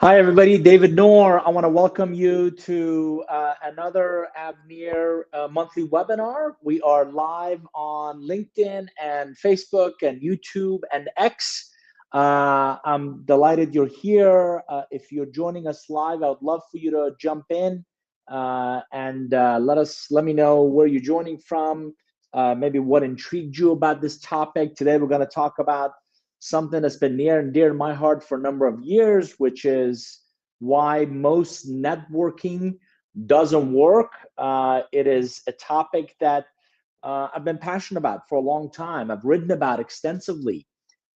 Hi, everybody. David Noor. I want to welcome you to another Avneer monthly webinar. We are live on LinkedIn and Facebook and YouTube and X. I'm delighted you're here. If you're joining us live, I would love for you to jump in and let me know where you're joining from, maybe what intrigued you about this topic. Today, we're going to talk about something that's been near and dear to my heart for a number of years, which is why most networking doesn't work. It is a topic that I've been passionate about for a long time. I've written about extensively,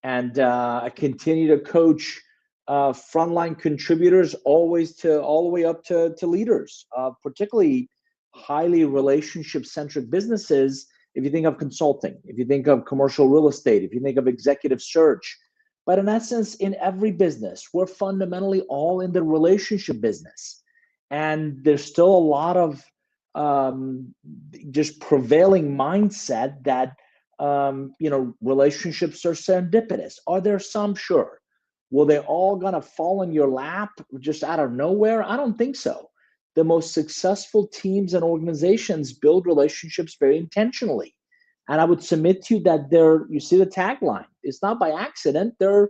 and I continue to coach frontline contributors all the way up to leaders, particularly highly relationship-centric businesses. If you think of consulting, if you think of commercial real estate, if you think of executive search, but in essence, in every business, we're fundamentally all in the relationship business. And there's still a lot of just prevailing mindset that, relationships are serendipitous. Are there some? Sure. Will they all gonna fall in your lap just out of nowhere? I don't think so. The most successful teams and organizations build relationships very intentionally. And I would submit to you that you see the tagline. It's not by accident. They're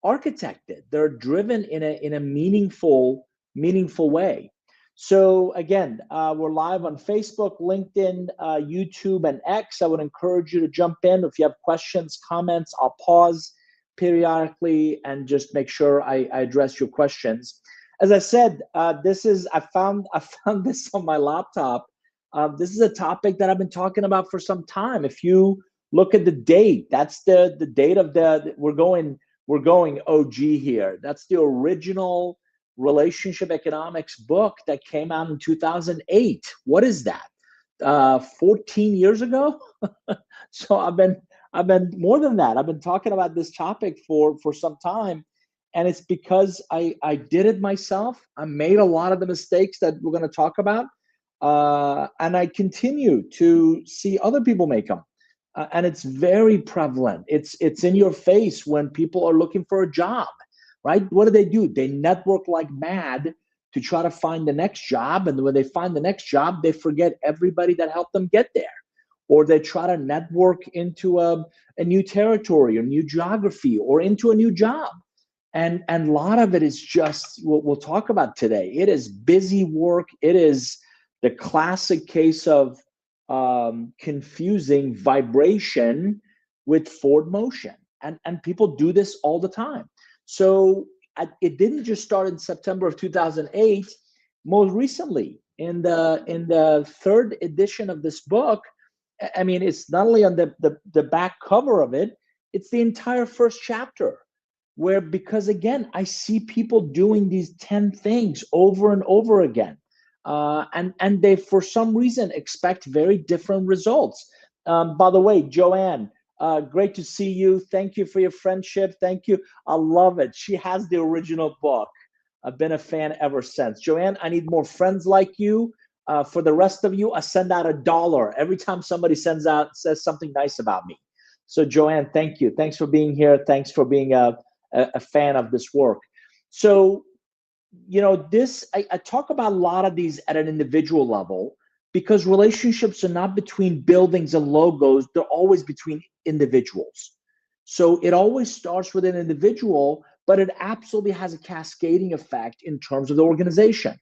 architected. They're driven in a meaningful way. So again, we're live on Facebook, LinkedIn, YouTube, and X. I would encourage you to jump in. If you have questions, comments, I'll pause periodically and just make sure I address your questions. As I said, I found this on my laptop. This is a topic that I've been talking about for some time. If you look at the date, that's the date of we're going OG here. That's the original relationship economics book that came out in 2008. What is that? 14 years ago? So I've been more than that. I've been talking about this topic for some time. And it's because I did it myself. I made a lot of the mistakes that we're going to talk about. And I continue to see other people make them. And it's very prevalent. It's in your face when people are looking for a job, right? What do? They network like mad to try to find the next job. And when they find the next job, they forget everybody that helped them get there. Or they try to network into a new territory or new geography or into a new job. And a lot of it is just what we'll talk about today. It is busy work. It is the classic case of confusing vibration with forward motion. And people do this all the time. So it didn't just start in September of 2008. Most recently, in the third edition of this book, I mean, it's not only on the back cover of it, it's the entire first chapter. Where, because again, I see people doing these 10 things over and over again. And they, for some reason, expect very different results. By the way, Joanne, great to see you. Thank you for your friendship. Thank you. I love it. She has the original book. I've been a fan ever since. Joanne, I need more friends like you. For the rest of you, I send out $1 every time somebody says something nice about me. So Joanne, thank you. Thanks for being here. Thanks for being a fan of this work. So, I talk about a lot of these at an individual level because relationships are not between buildings and logos. They're always between individuals. So it always starts with an individual, but it absolutely has a cascading effect in terms of the organization.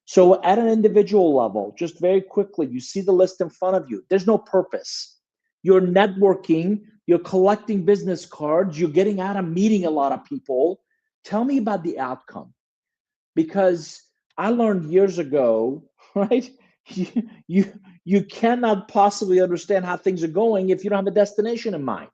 So at an individual level, just very quickly, you see the list in front of you. There's no purpose. You're networking, you're collecting business cards, you're getting out and meeting a lot of people. Tell me about the outcome. Because I learned years ago, right? You cannot possibly understand how things are going if you don't have a destination in mind.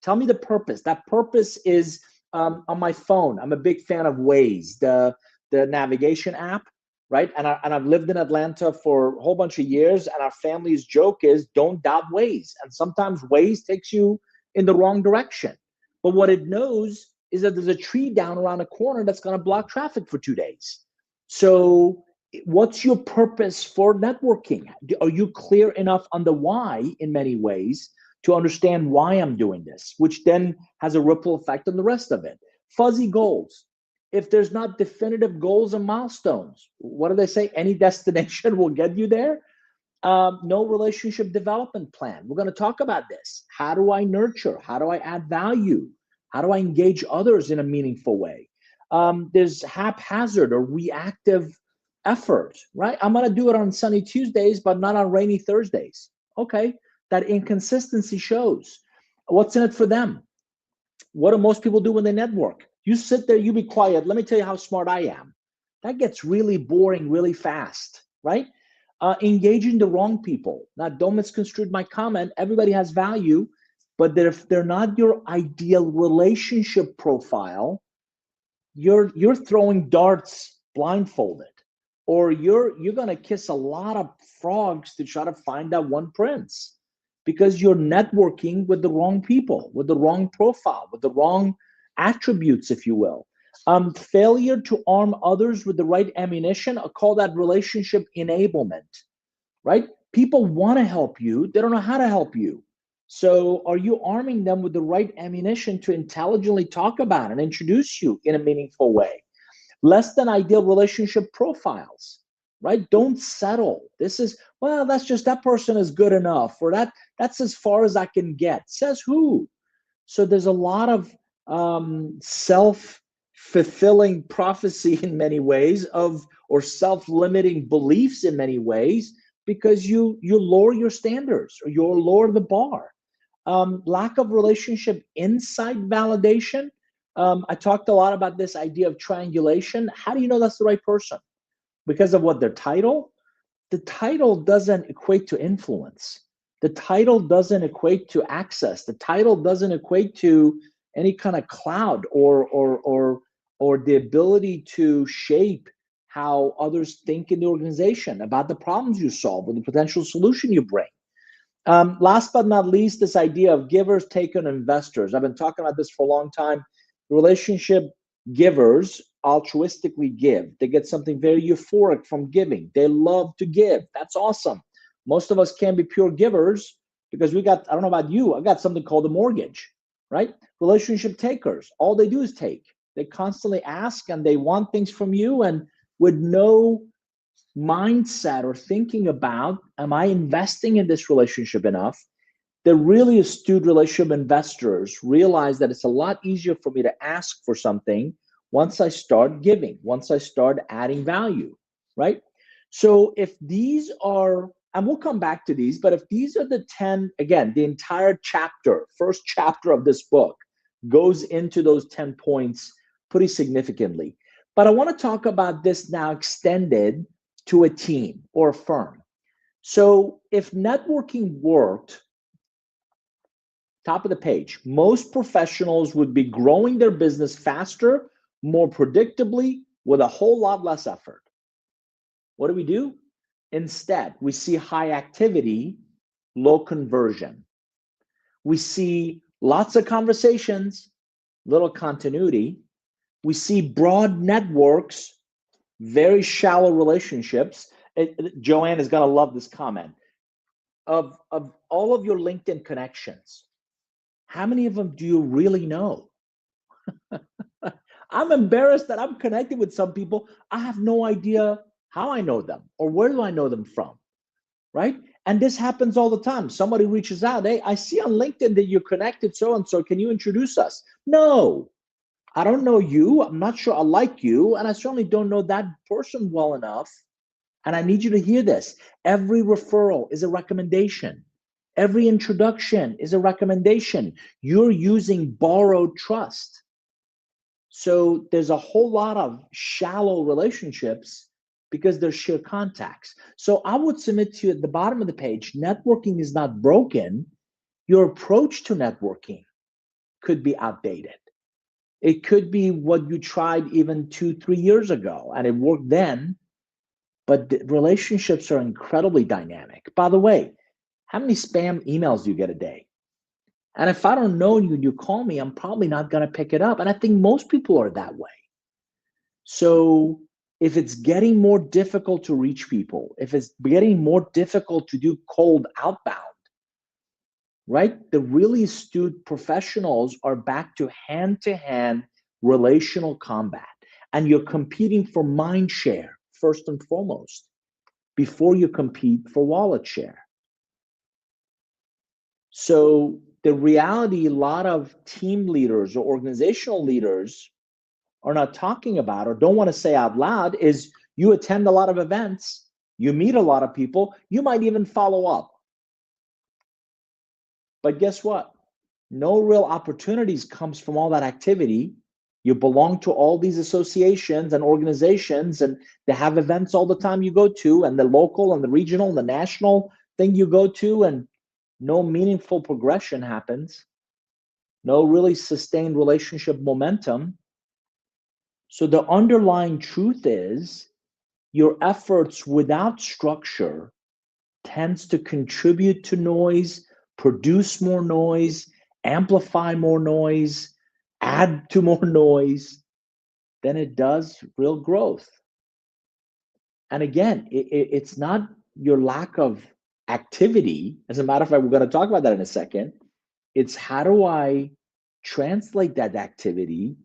Tell me the purpose. That purpose is on my phone. I'm a big fan of Waze, the navigation app, right? And I've lived in Atlanta for a whole bunch of years, and our family's joke is don't doubt Waze. And sometimes Waze takes you in the wrong direction. But what it knows is that there's a tree down around a corner that's going to block traffic for 2 days. So what's your purpose for networking? Are you clear enough on the why in many ways to understand why I'm doing this, which then has a ripple effect on the rest of it? Fuzzy goals. if there's not definitive goals and milestones. What do they say? Any destination will get you there. No relationship development plan. We're going to talk about this. How do I nurture? How do I add value? How do I engage others in a meaningful way? There's haphazard or reactive effort, right? I'm going to do it on sunny Tuesdays, but not on rainy Thursdays. Okay, that inconsistency shows. What's in it for them? What do most people do when they network? You sit there, you be quiet. Let me tell you how smart I am. That gets really boring really fast, right? Engaging the wrong people. Now, don't misconstrue my comment. Everybody has value, but if they're not your ideal relationship profile, you're throwing darts blindfolded, or you're gonna kiss a lot of frogs to try to find that one prince, because you're networking with the wrong people, with the wrong profile, with the wrong attributes, if you will. Failure to arm others with the right ammunition, I call that relationship enablement, right? People want to help you, they don't know how to help you. So are you arming them with the right ammunition to intelligently talk about and introduce you in a meaningful way? Less than ideal relationship profiles, right? Don't settle. This is, well, that's just, that person is good enough, or that's as far as I can get. Says who? So there's a lot of self-fulfilling prophecy in many ways of, or self-limiting beliefs in many ways, because you lower your standards or you lower the bar. Lack of relationship insight validation. I talked a lot about this idea of triangulation. How do you know that's the right person? Because of what, their title? The title doesn't equate to influence. The title doesn't equate to access. The title doesn't equate to any kind of clout or the ability to shape how others think in the organization about the problems you solve or the potential solution you bring. Last but not least, this idea of givers, takers, and investors. I've been talking about this for a long time. Relationship givers altruistically give. They get something very euphoric from giving. They love to give. That's awesome. Most of us can't be pure givers because we got, I don't know about you, I got something called a mortgage, right? Relationship takers, all they do is take. They constantly ask and they want things from you, and with no mindset or thinking about, am I investing in this relationship enough? The really astute relationship investors realize that it's a lot easier for me to ask for something once I start giving, once I start adding value, right? So if these are, and we'll come back to these, but if these are the 10, again, the entire chapter, first chapter of this book goes into those 10 points pretty significantly. But I want to talk about this now extended to a team or a firm. So if networking worked, top of the page, most professionals would be growing their business faster, more predictably, with a whole lot less effort. What do? Instead, we see high activity, low conversion. We see lots of conversations, little continuity. We see broad networks, very shallow relationships. Joanne is going to love this comment. Of all of your LinkedIn connections, how many of them do you really know? I'm embarrassed that I'm connected with some people. I have no idea how I know them or where do I know them from, right? And this happens all the time. Somebody reaches out, hey, I see on LinkedIn that you're connected so-and-so. Can you introduce us? No, I don't know you. I'm not sure I like you. And I certainly don't know that person well enough. And I need you to hear this. Every referral is a recommendation. Every introduction is a recommendation. You're using borrowed trust. So there's a whole lot of shallow relationships because they're sheer contacts. So I would submit to you at the bottom of the page, networking is not broken. Your approach to networking could be outdated. It could be what you tried even 2-3 years ago and it worked then, but the relationships are incredibly dynamic. By the way, how many spam emails do you get a day? And if I don't know you and you call me, I'm probably not going to pick it up. And I think most people are that way. So if it's getting more difficult to reach people, if it's getting more difficult to do cold outbound, right? The really astute professionals are back to hand relational combat. And you're competing for mind share first and foremost before you compete for wallet share. So the reality a lot of team leaders or organizational leaders are not talking about or don't want to say out loud is you attend a lot of events, you meet a lot of people, you might even follow up. But guess what? No real opportunities comes from all that activity. You belong to all these associations and organizations, and they have events all the time you go to, and the local and the regional and the national thing you go to, and no meaningful progression happens. No really sustained relationship momentum. So the underlying truth is your efforts without structure tends to contribute to noise, produce more noise, amplify more noise, add to more noise than it does real growth. And again, it's not your lack of activity. As a matter of fact, we're going to talk about that in a second. It's how do I translate that activity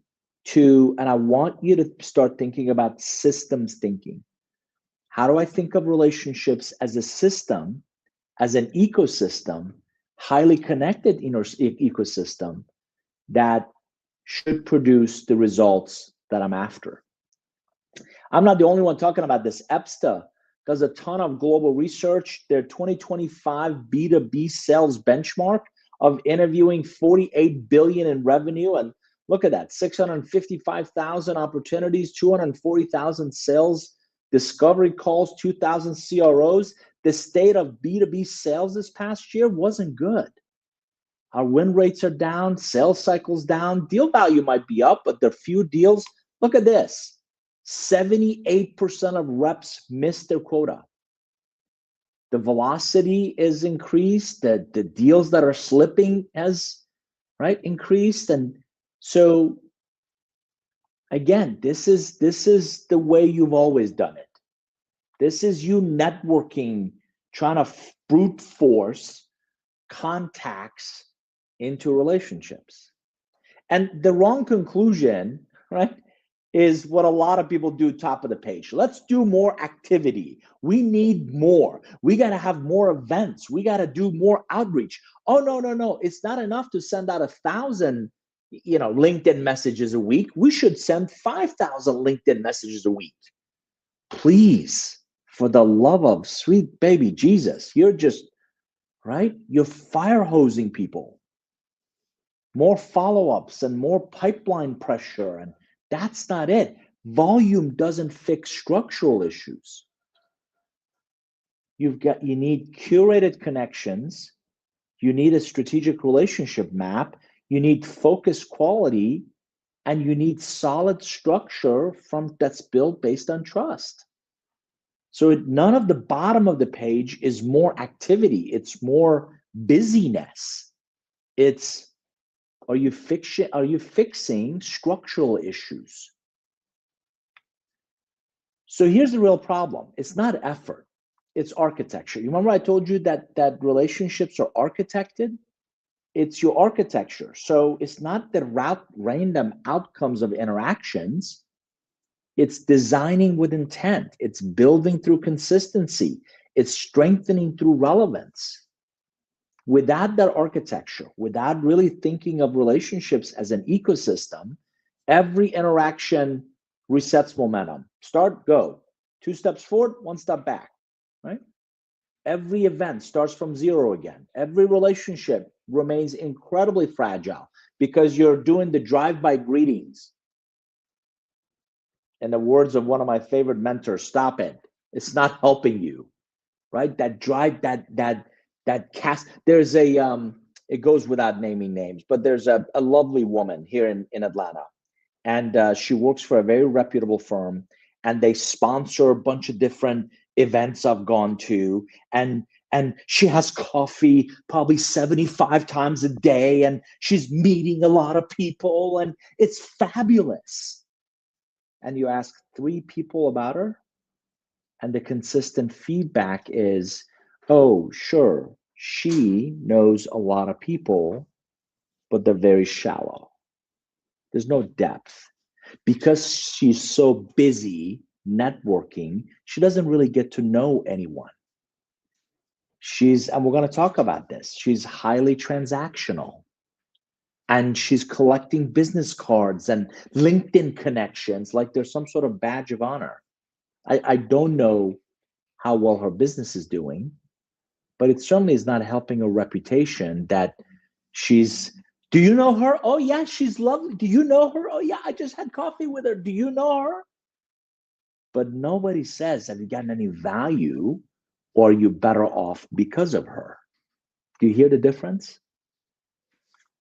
to, and I want you to start thinking about systems thinking. How do I think of relationships as a system, as an ecosystem, highly connected ecosystem that should produce the results that I'm after? I'm not the only one talking about this. EPSTA does a ton of global research. Their 2025 B2B sales benchmark of interviewing 48 billion in revenue, and look at that, 655,000 opportunities, 240,000 sales discovery calls, 2,000 CROs. The state of B2B sales this past year wasn't good. Our win rates are down, sales cycles down, deal value might be up, but there are few deals. Look at this. 78% of reps missed their quota. The velocity is increased, the deals that are slipping has increased. And so again, this is the way you've always done it. This is you networking, trying to brute force contacts into relationships. And the wrong conclusion, is what a lot of people do top of the page. Let's do more activity. We need more. We got to have more events. We got to do more outreach. Oh, no. It's not enough to send out 1,000, LinkedIn messages a week. We should send 5,000 LinkedIn messages a week. Please, for the love of sweet baby Jesus, you're just, you're fire hosing people. More follow-ups and more pipeline pressure, and that's not it. Volume doesn't fix structural issues. You need curated connections. You need a strategic relationship map. You need focused quality, and you need solid structure that's built based on trust. So none of the bottom of the page is more activity. It's more busyness. It's Are you fixing structural issues? So here's the real problem. It's not effort, it's architecture. You remember I told you that relationships are architected? It's your architecture. So it's not the random outcomes of interactions. It's designing with intent. It's building through consistency. It's strengthening through relevance. Without that architecture, without really thinking of relationships as an ecosystem, every interaction resets momentum. Start, go. 2 steps forward, 1 step back, right? Every event starts from zero again. Every relationship remains incredibly fragile because you're doing the drive-by greetings. In the words of one of my favorite mentors, stop it. It's not helping you, right? That drive, that cast. There's it goes without naming names, but there's a lovely woman here in Atlanta, and she works for a very reputable firm, and they sponsor a bunch of different events I've gone to, and she has coffee probably 75 times a day, and she's meeting a lot of people, and it's fabulous. And you ask 3 people about her, and the consistent feedback is, oh, sure, she knows a lot of people, but they're very shallow. There's no depth. Because she's so busy networking, she doesn't really get to know anyone. And we're going to talk about this, she's highly transactional. And she's collecting business cards and LinkedIn connections like there's some sort of badge of honor. I don't know how well her business is doing, but it certainly is not helping her reputation that she's, do you know her? Oh, yeah, she's lovely. Do you know her? Oh, yeah, I just had coffee with her. Do you know her? But nobody says, have you gotten any value, or are you better off because of her? Do you hear the difference?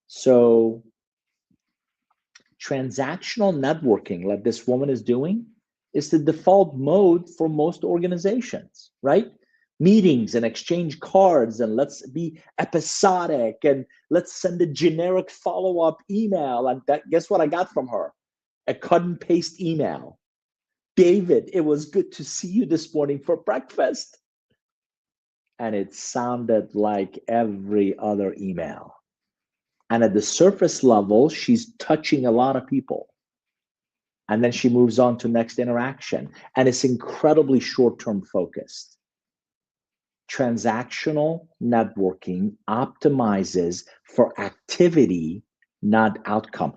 So transactional networking, like this woman is doing, is the default mode for most organizations, right? Meetings and exchange cards, and let's be episodic, and let's send a generic follow-up email. And guess what I got from her? A cut and paste email. David, it was good to see you this morning for breakfast. And it sounded like every other email. And at the surface level, she's touching a lot of people. And then she moves on to next interaction. And it's incredibly short-term focused. Transactional networking optimizes for activity, not outcome.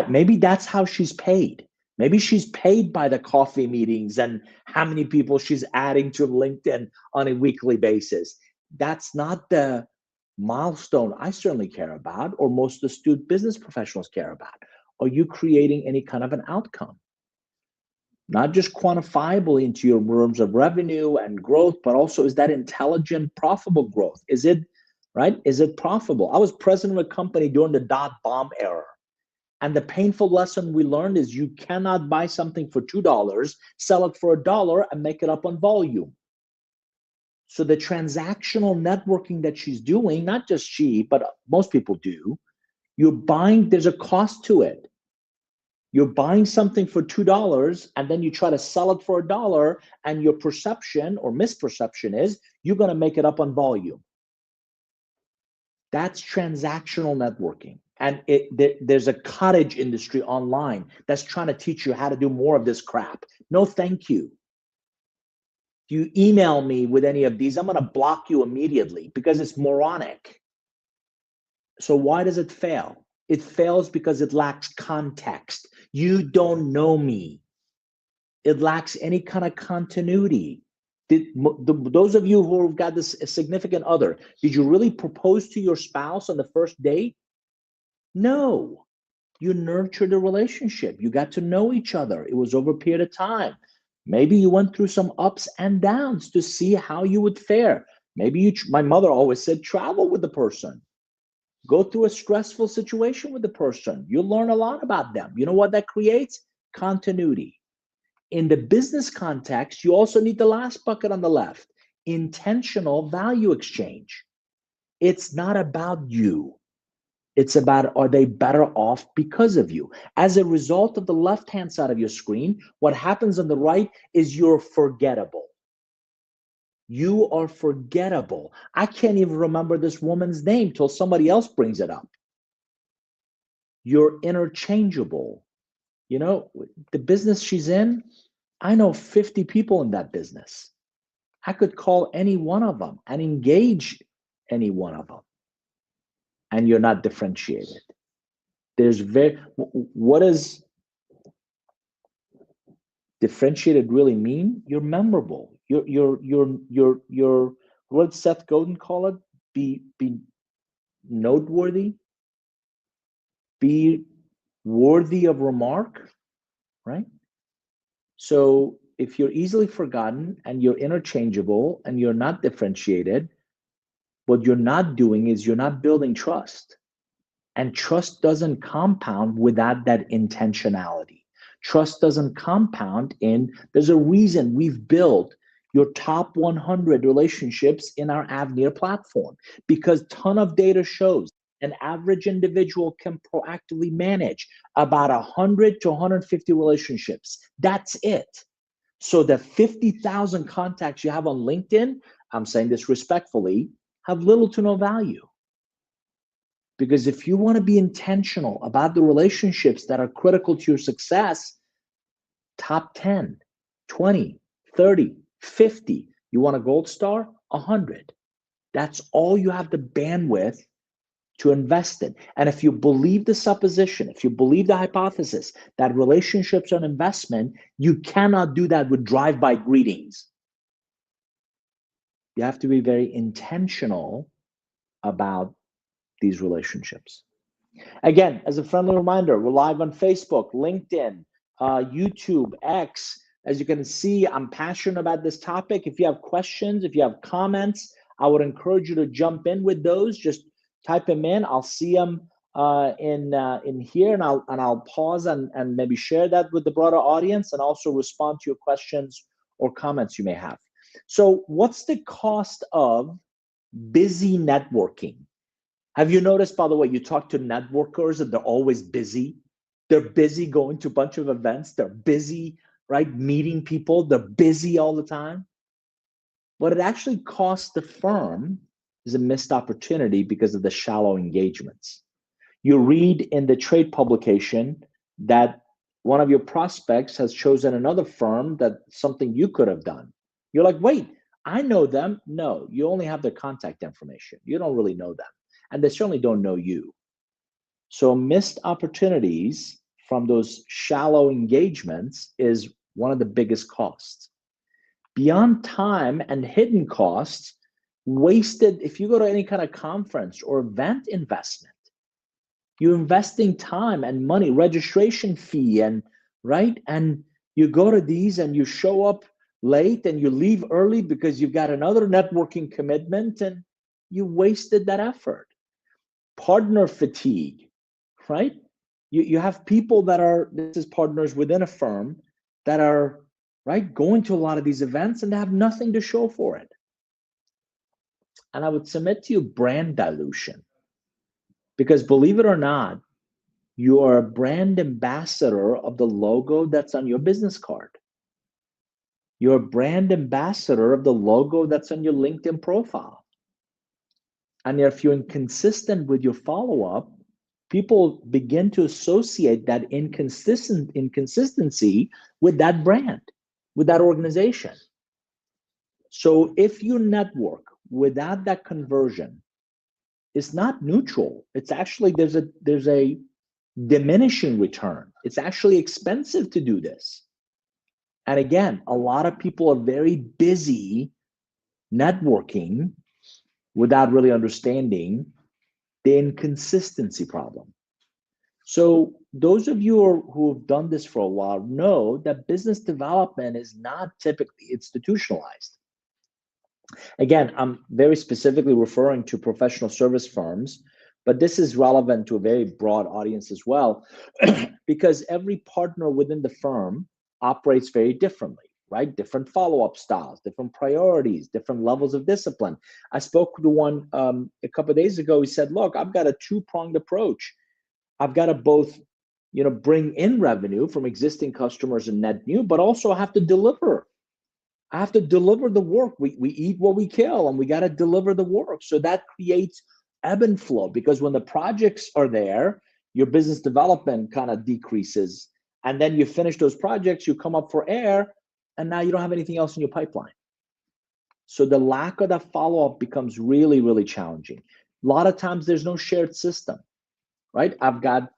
Maybe that's how she's paid. Maybe she's paid by the coffee meetings and how many people she's adding to LinkedIn on a weekly basis. That's not the milestone I certainly care about, or most astute business professionals care about. Are you creating any kind of an outcome? Not just quantifiable into your terms of revenue and growth, but also, is that intelligent, profitable growth? Is it, right? Is it profitable? I was president of a company during the dot-bomb era. And the painful lesson we learned is you cannot buy something for $2, sell it for $1, and make it up on volume. So the transactional networking that she's doing, not just she, but most people do, you're buying, there's a cost to it. You're buying something for $2 and then you try to sell it for $1, and your perception or misperception is you're going to make it up on volume. That's transactional networking. And there's a cottage industry online that's trying to teach you how to do more of this crap. No, thank you. If you email me with any of these, I'm going to block you immediately because it's moronic. So why does it fail? It fails because it lacks context. You don't know me. It lacks any kind of continuity. Those of you who have got this significant other, did you really propose to your spouse on the first date? No. You nurtured the relationship. You got to know each other. It was over a period of time. Maybe you went through some ups and downs to see how you would fare. Maybe my mother always said, travel with the person. Go through a stressful situation with the person. You'll learn a lot about them. You know what that creates? Continuity. In the business context, you also need the last bucket on the left, intentional value exchange. It's not about you. It's about, are they better off because of you? As a result of the left-hand side of your screen, what happens on the right is you're forgettable. You are forgettable. I can't even remember this woman's name till somebody else brings it up. You're interchangeable. You know, the business she's in, I know 50 people in that business. I could call any one of them and engage any one of them. And you're not differentiated. What does differentiated really mean? You're memorable. You're what did Seth Godin call it? Be noteworthy, be worthy of remark, right? So if you're easily forgotten and you're interchangeable and you're not differentiated, what you're not doing is you're not building trust. And trust doesn't compound without that intentionality. Trust doesn't compound there's a reason we've built your top 100 relationships in our Avenir platform, because ton of data shows an average individual can proactively manage about 100 to 150 relationships. That's it. So the 50,000 contacts you have on LinkedIn, I'm saying this respectfully, have little to no value. Because if you want to be intentional about the relationships that are critical to your success, top 10, 20, 30, 50, you want a gold star, 100. That's all you have the bandwidth to invest in. And if you believe the supposition, if you believe the hypothesis that relationships are an investment, you cannot do that with drive-by greetings. You have to be very intentional about these relationships. Again, as a friendly reminder, we're live on Facebook, LinkedIn, YouTube, X. As you can see, I'm passionate about this topic. If you have questions, if you have comments, I would encourage you to jump in with those. Just type them in. I'll see them in here, and I'll pause and maybe share that with the broader audience, and also respond to your questions or comments you may have. So, what's the cost of busy networking? Have you noticed, by the way, you talk to networkers and they're always busy. They're busy going to a bunch of events. They're busy, right, meeting people. They're busy all the time. What it actually costs the firm is a missed opportunity because of the shallow engagements. You read in the trade publication that one of your prospects has chosen another firm, that something you could have done. You're like, wait, I know them. No, you only have their contact information. You don't really know them. And they certainly don't know you. So missed opportunities from those shallow engagements is one of the biggest costs. Beyond time and hidden costs, wasted, if you go to any kind of conference or event investment, you're investing time and money, registration fee, and right? And you go to these and you show up late and you leave early because you've got another networking commitment, and you wasted that effort. Partner fatigue, right? You have people that are, this is partners within a firm, that are, right, going to a lot of these events and they have nothing to show for it. And I would submit to you brand dilution. Because believe it or not, you are a brand ambassador of the logo that's on your business card. You're a brand ambassador of the logo that's on your LinkedIn profile. And if you're inconsistent with your follow-up, people begin to associate that inconsistency with that brand, with that organization. So if you network without that conversion, it's not neutral. It's actually, there's a diminishing return. It's actually expensive to do this. And again, a lot of people are very busy networking without really understanding the inconsistency problem. So those of you who have done this for a while know that business development is not typically institutionalized. Again, I'm very specifically referring to professional service firms, but this is relevant to a very broad audience as well, because every partner within the firm operates very differently, right? Different follow-up styles, different priorities, different levels of discipline. I spoke to one a couple of days ago. He said, look, I've got a two-pronged approach. I've got to both, bring in revenue from existing customers and net new, but also have to deliver. I have to deliver the work. We eat what we kill, and we got to deliver the work. So that creates ebb and flow, because when the projects are there, your business development kind of decreases. And then you finish those projects, you come up for air, and now you don't have anything else in your pipeline. So the lack of that follow-up becomes really, really challenging. A lot of times there's no shared system, right? I've got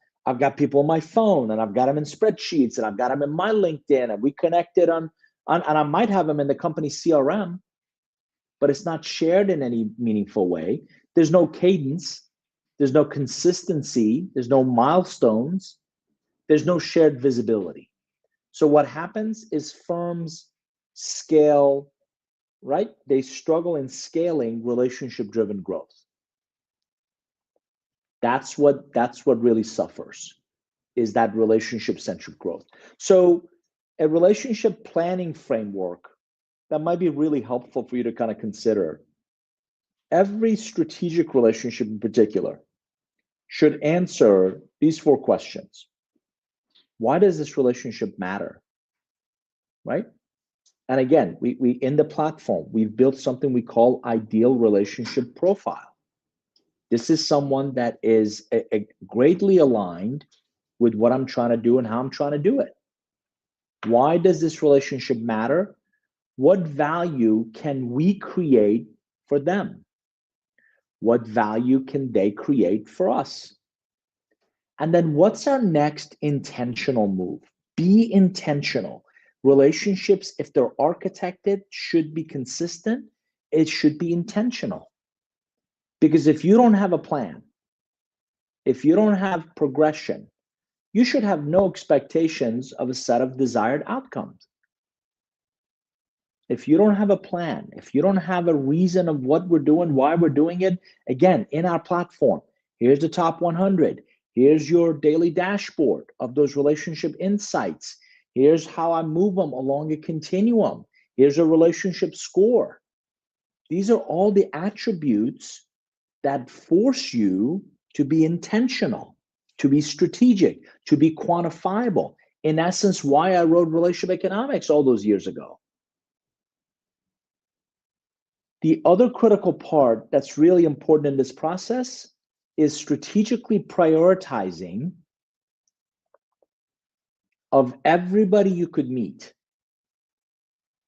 people on my phone, and I've got them in spreadsheets, and I've got them in my LinkedIn, and we connected on and I might have them in the company CRM, but it's not shared in any meaningful way. There's no cadence. There's no consistency. There's no milestones. There's no shared visibility. So what happens is firms scale, right? They struggle in scaling relationship-driven growth. That's what really suffers, is that relationship-centric growth. So a relationship planning framework that might be really helpful for you to kind of consider. Every strategic relationship in particular should answer these 4 questions. Why does this relationship matter? Right? And again, we in the platform, we've built something we call ideal relationship profile. This is someone that is greatly aligned with what I'm trying to do and how I'm trying to do it. Why does this relationship matter? What value can we create for them? What value can they create for us? And then what's our next intentional move? Be intentional. Relationships, if they're architected, should be consistent. It should be intentional. Because if you don't have a plan, if you don't have progression, you should have no expectations of a set of desired outcomes. If you don't have a plan, if you don't have a reason of what we're doing, why we're doing it, again, in our platform, here's the top 100. Here's your daily dashboard of those relationship insights. Here's how I move them along a continuum. Here's a relationship score. These are all the attributes that force you to be intentional, to be strategic, to be quantifiable. In essence, why I wrote Relationship Economics all those years ago. The other critical part that's really important in this process is strategically prioritizing of everybody you could meet.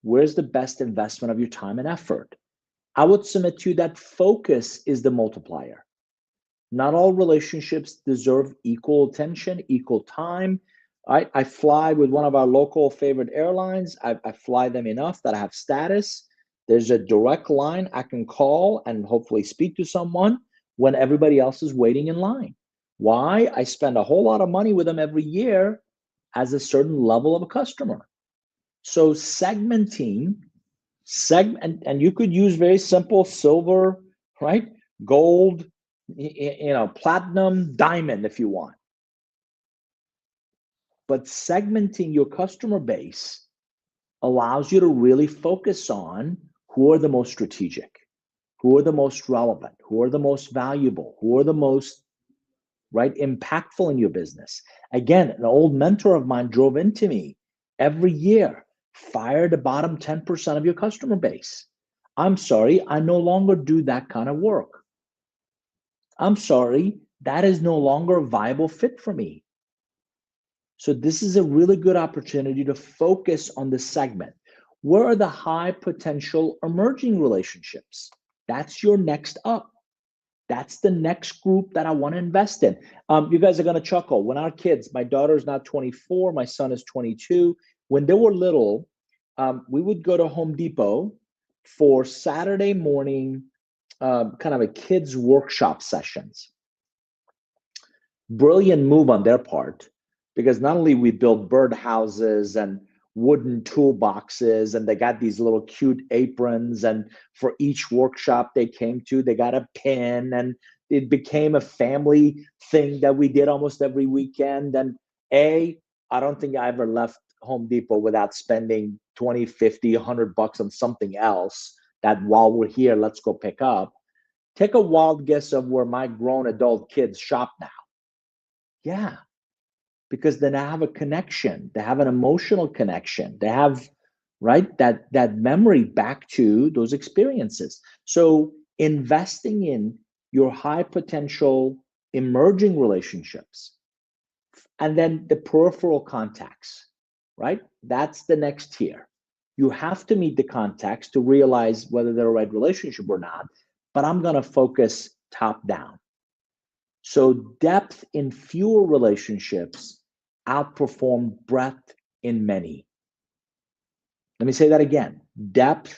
Where's the best investment of your time and effort? I would submit to you that focus is the multiplier. Not all relationships deserve equal attention, equal time. I fly with one of our local favorite airlines. I fly them enough that I have status. There's a direct line I can call and hopefully speak to someone when everybody else is waiting in line. Why? I spend a whole lot of money with them every year as a certain level of a customer. So segmenting, and you could use very simple silver, right? Gold, platinum, diamond if you want. But segmenting your customer base allows you to really focus on who are the most strategic, who are the most relevant, who are the most valuable, who are the most impactful in your business. Again, an old mentor of mine drove into me every year, fire the bottom 10% of your customer base. I'm sorry, I no longer do that kind of work. I'm sorry, that is no longer a viable fit for me. So this is a really good opportunity to focus on the segment. Where are the high potential emerging relationships? That's your next up. That's the next group that I want to invest in. You guys are going to chuckle. When our kids, my daughter's now 24, my son is 22. When they were little, we would go to Home Depot for Saturday morning kind of a kids workshop sessions. Brilliant move on their part, because not only we build bird houses and wooden toolboxes, and they got these little cute aprons, and for each workshop they came to, they got a pin, and it became a family thing that we did almost every weekend. And I don't think I ever left Home Depot without spending 20, 50, 100 bucks on something else that while we're here, let's go pick up. Take a wild guess of where my grown adult kids shop now. Yeah, because then they have a connection. They have an emotional connection. They have, that memory back to those experiences. So investing in your high potential emerging relationships, and then the peripheral contacts, right? That's the next tier. You have to meet the contacts to realize whether they're a right relationship or not, but I'm going to focus top down. So depth in fewer relationships outperform breadth in many. Let me say that again. Depth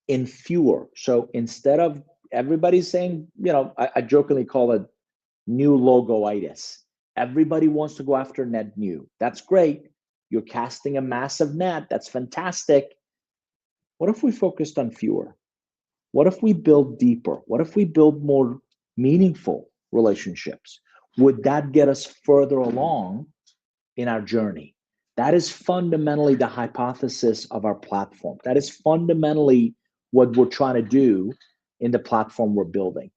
in fewer. So instead of everybody's saying, I jokingly call it new logoitis. Everybody wants to go after net new. That's great. You're casting a massive net. That's fantastic. What if we focused on fewer? What if we build deeper? What if we build more meaningful relationships? Would that get us further along in our journey? That is fundamentally the hypothesis of our platform. That is fundamentally what we're trying to do in the platform we're building.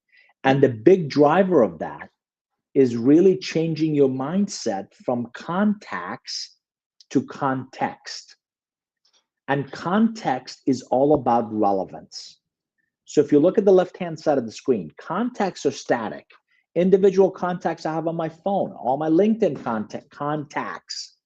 And the big driver of that is really changing your mindset from contacts to context. And context is all about relevance. So if you look at the left-hand side of the screen, contacts are static. Individual contacts I have on my phone, all my LinkedIn contacts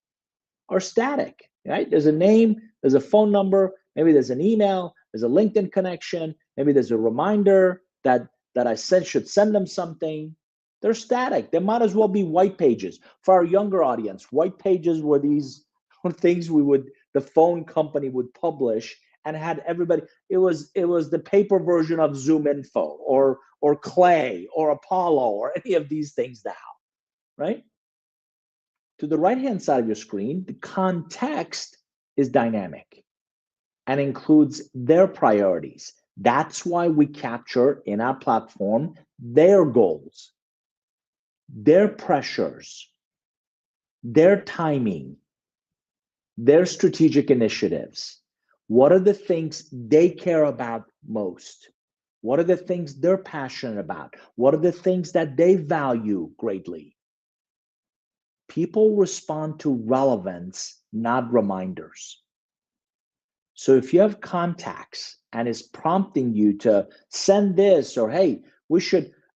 are static, right? There's a name, there's a phone number, maybe there's an email, there's a LinkedIn connection, maybe there's a reminder that I should send them something. They're static. They might as well be white pages. For our younger audience, white pages were these things the phone company would publish and had everybody. It was the paper version of Zoom Info or Clay or Apollo or any of these things now, right? To the right-hand side of your screen, the context is dynamic and includes their priorities. That's why we capture in our platform their goals, their pressures, their timing, their strategic initiatives. What are the things they care about most? What are the things they're passionate about? What are the things that they value greatly? People respond to relevance, not reminders. So if you have contacts and it's prompting you to send this or, hey,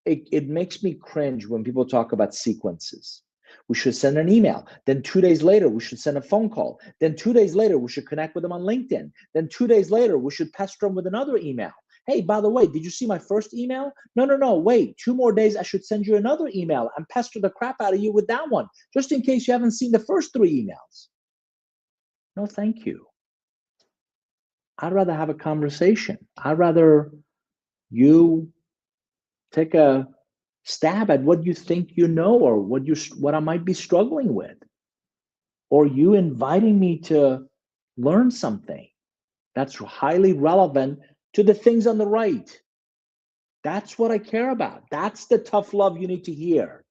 it makes me cringe when people talk about sequences. We should send an email. Then 2 days later, we should send a phone call. Then 2 days later, we should connect with them on LinkedIn. Then 2 days later, we should pester them with another email. Hey, by the way, did you see my first email? No, wait, 2 more days, I should send you another email and pester the crap out of you with that one, just in case you haven't seen the first 3 emails. No, thank you. I'd rather have a conversation. I'd rather you take a stab at what you think you know or what I might be struggling with, or you inviting me to learn something that's highly relevant to the things on the right. That's what I care about. That's the tough love you need to hear,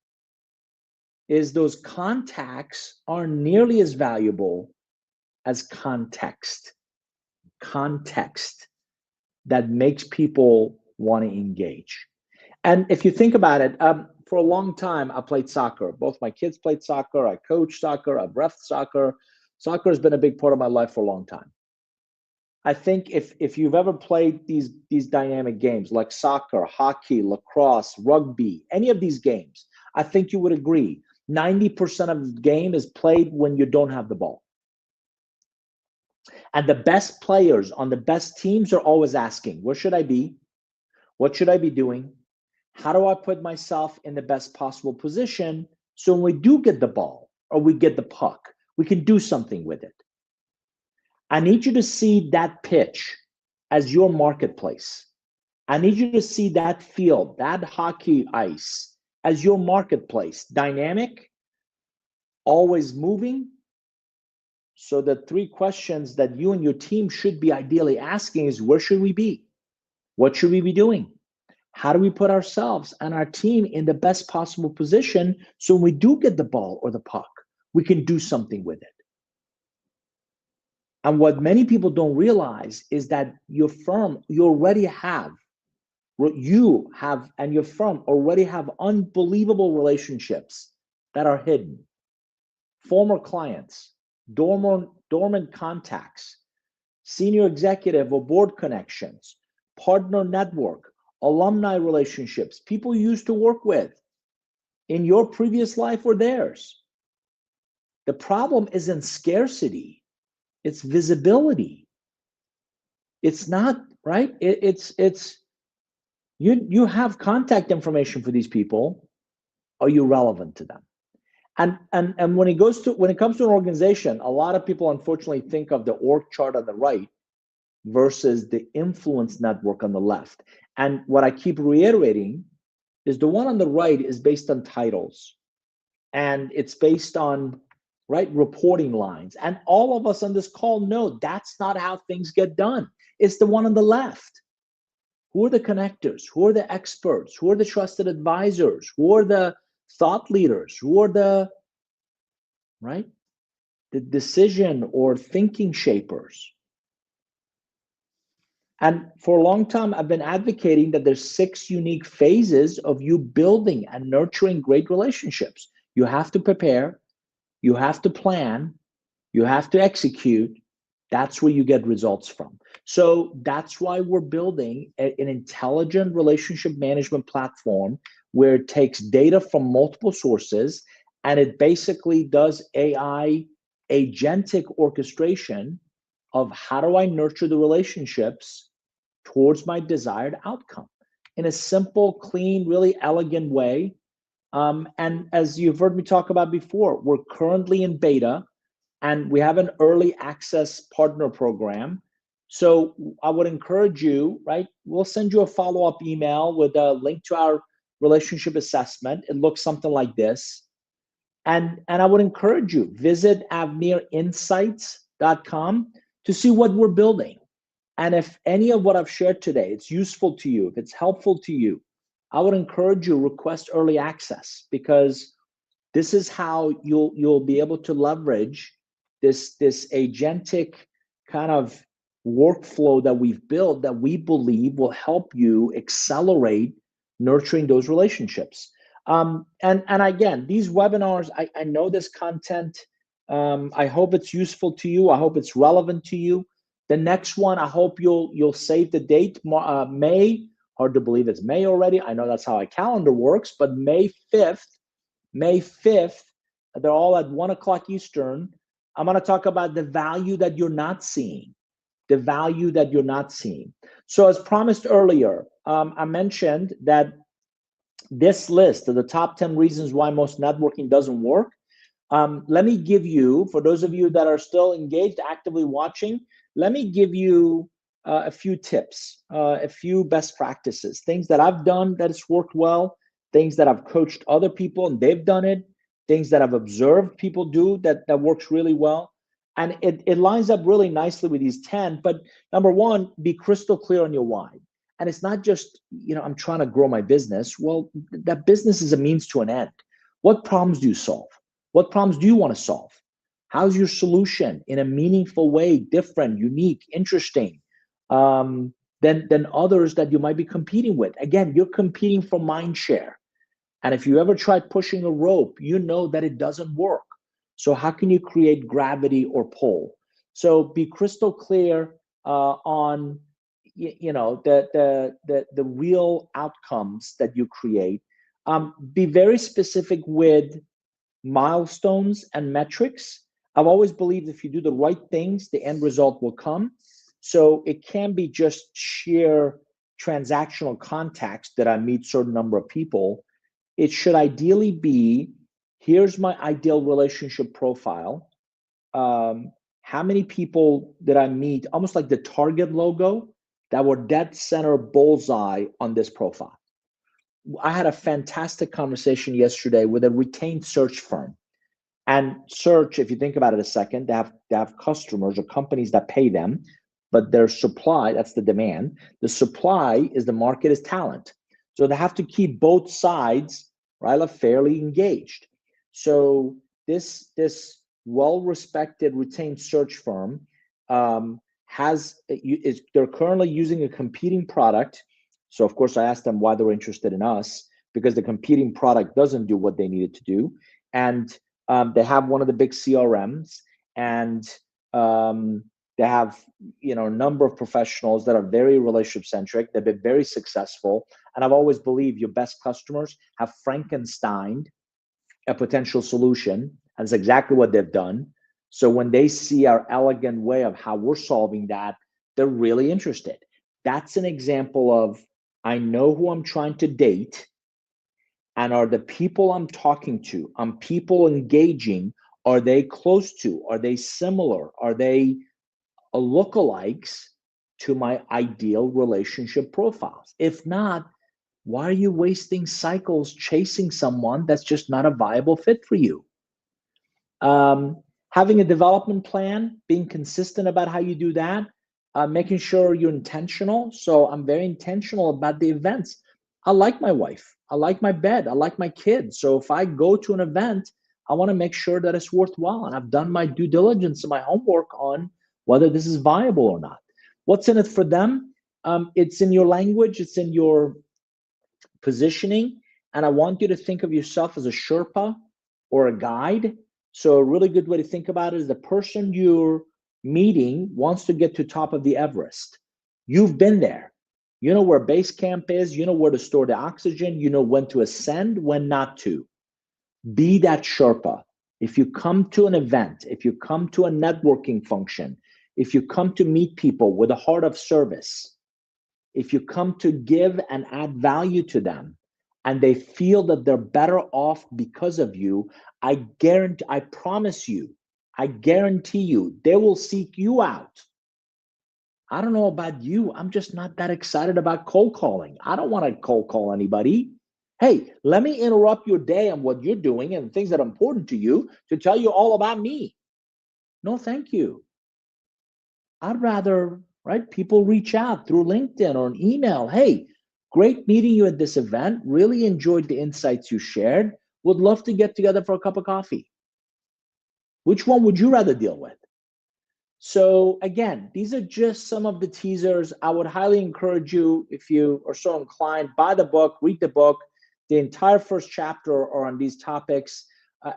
is those contacts are nearly as valuable as context that makes people want to engage. And if you think about it, for a long time, I played soccer. Both my kids played soccer. I coached soccer. I've reffed soccer. Soccer has been a big part of my life for a long time. I think if you've ever played these dynamic games like soccer, hockey, lacrosse, rugby, any of these games, I think you would agree 90% of the game is played when you don't have the ball. And the best players on the best teams are always asking, where should I be? What should I be doing? How do I put myself in the best possible position so when we do get the ball or we get the puck, we can do something with it? I need you to see that pitch as your marketplace. I need you to see that field, that hockey ice as your marketplace, dynamic, always moving. So the 3 questions that you and your team should be ideally asking is, where should we be? What should we be doing? How do we put ourselves and our team in the best possible position so when we do get the ball or the puck, we can do something with it? And what many people don't realize is that your firm, you and your firm already have unbelievable relationships that are hidden. Former clients, dormant contacts, senior executive or board connections, partner network, alumni relationships, people you used to work with in your previous life or theirs. The problem isn't scarcity, it's visibility. It's not, right? You have contact information for these people. Are you relevant to them? And when it comes to an organization, a lot of people unfortunately think of the org chart on the right versus the influence network on the left. And what I keep reiterating is the one on the right is based on titles, and it's based on reporting lines. And all of us on this call know that's not how things get done. It's the one on the left. Who are the connectors? Who are the experts? Who are the trusted advisors? Who are the thought leaders? Who are the decision or thinking shapers? And for a long time, I've been advocating that there's 6 unique phases of you building and nurturing great relationships. You have to prepare, you have to plan, you have to execute, That's where you get results from. So that's why we're building an intelligent relationship management platform where it takes data from multiple sources and it basically does AI agentic orchestration of how do I nurture the relationships towards my desired outcome in a simple, clean, really elegant way. And as you've heard me talk about before, we're currently in beta and we have an early access partner program. So I would encourage you, right? We'll send you a follow-up email with a link to our relationship assessment. It looks something like this. And I would encourage you, visit avnirinsights.com to see what we're building. And if any of what I've shared today, it's useful to you, if it's helpful to you, I would encourage you request early access because this is how you'll be able to leverage this agentic kind of workflow that we've built that we believe will help you accelerate nurturing those relationships. And again, these webinars, I know this content. I hope it's useful to you. I hope it's relevant to you. The next one, I hope you'll save the date. May, hard to believe it's May already. I know that's how a calendar works, but May 5th, they're all at 1 o'clock Eastern. I'm going to talk about the value that you're not seeing, the value that you're not seeing. So as promised earlier, I mentioned that this list of the top 10 reasons why most networking doesn't work. Let me give you, for those of you that are still engaged, actively watching, let me give you a few tips, a few best practices, things that I've done that has worked well, things that I've coached other people and they've done it, things that I've observed people do that works really well. And it lines up really nicely with these 10. But number one, be crystal clear on your why. And it's not just, I'm trying to grow my business. Well, that business is a means to an end. What problems do you solve? What problems do you want to solve? How's your solution in a meaningful way, different, unique, interesting than others that you might be competing with? Again, you're competing for mind share. And if you ever tried pushing a rope, you know that it doesn't work. So how can you create gravity or pull? So be crystal clear on the real outcomes that you create. Be very specific with milestones and metrics. I've always believed if you do the right things, the end result will come. So it can be just sheer transactional context that I meet certain number of people. It should ideally be, here's my ideal relationship profile. How many people did I meet, almost like the Target logo, that were dead center bullseye on this profile? I had a fantastic conversation yesterday with a retained search firm. And search, if you think about it a second, they have customers or companies that pay them, but their supply, that's the demand. The supply is the market is talent. So they have to keep both sides, right, fairly engaged. So this well-respected retained search firm they're currently using a competing product. So of course I asked them why they're interested in us, because the competing product doesn't do what they needed to do. And they have one of the big CRMs, and they have a number of professionals that are very relationship centric. They've been very successful, and I've always believed your best customers have Frankensteined a potential solution, and it's exactly what they've done. So when they see our elegant way of how we're solving that, they're really interested. That's an example of, I know who I'm trying to date, and are the people I'm talking to, people engaging, are they close to, are they similar, are they lookalikes to my ideal relationship profiles? If not, why are you wasting cycles chasing someone that's just not a viable fit for you? Having a development plan, being consistent about how you do that, making sure you're intentional. So I'm very intentional about the events. I like my wife. I like my bed. I like my kids. So if I go to an event, I want to make sure that it's worthwhile. And I've done my due diligence and my homework on whether this is viable or not. What's in it for them? It's in your language. It's in your positioning. And I want you to think of yourself as a Sherpa or a guide. So a really good way to think about it is the person you're meeting wants to get to top of the Everest. You've been there. You know where base camp is. You know where to store the oxygen. You know when to ascend, when not to. Be that Sherpa. If you come to an event, if you come to a networking function, if you come to meet people with a heart of service, if you come to give and add value to them, and they feel that they're better off because of you, I guarantee, I promise you, I guarantee you, they will seek you out. I don't know about you. I'm just not that excited about cold calling. I don't want to cold call anybody. Hey, let me interrupt your day and what you're doing and things that are important to you to tell you all about me. No, thank you. I'd rather, right, people reach out through LinkedIn or an email. Hey, great meeting you at this event. Really enjoyed the insights you shared. Would love to get together for a cup of coffee. Which one would you rather deal with? So again, these are just some of the teasers. I would highly encourage you, if you are so inclined, buy the book, read the book. The entire first chapter are on these topics.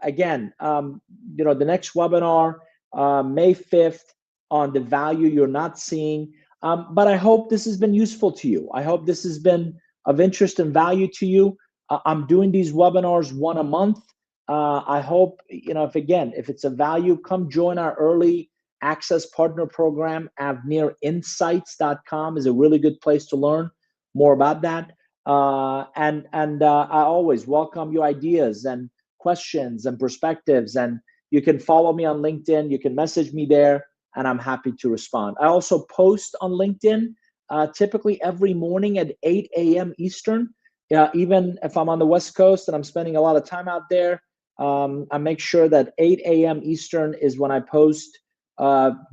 Again, the next webinar, May 5th, on the value you're not seeing. But I hope this has been useful to you. I hope this has been of interest and value to you. I'm doing these webinars one a month. I hope, if it's a value, come join our early access partner program. avnirinsights.com is a really good place to learn more about that. And I always welcome your ideas and questions and perspectives. And you can follow me on LinkedIn. You can message me there, and I'm happy to respond. I also post on LinkedIn typically every morning at 8 a.m. Eastern. Even if I'm on the West Coast and I'm spending a lot of time out there, I make sure that 8 a.m. Eastern is when I post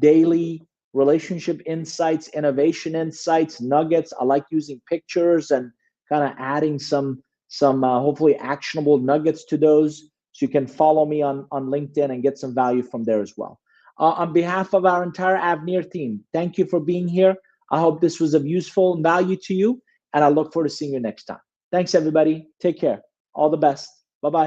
daily relationship insights, innovation insights, nuggets. I like using pictures and kind of adding some hopefully actionable nuggets to those. So you can follow me on LinkedIn and get some value from there as well. On behalf of our entire Avnir team, thank you for being here. I hope this was of useful value to you, and I look forward to seeing you next time. Thanks, everybody. Take care. All the best. Bye-bye.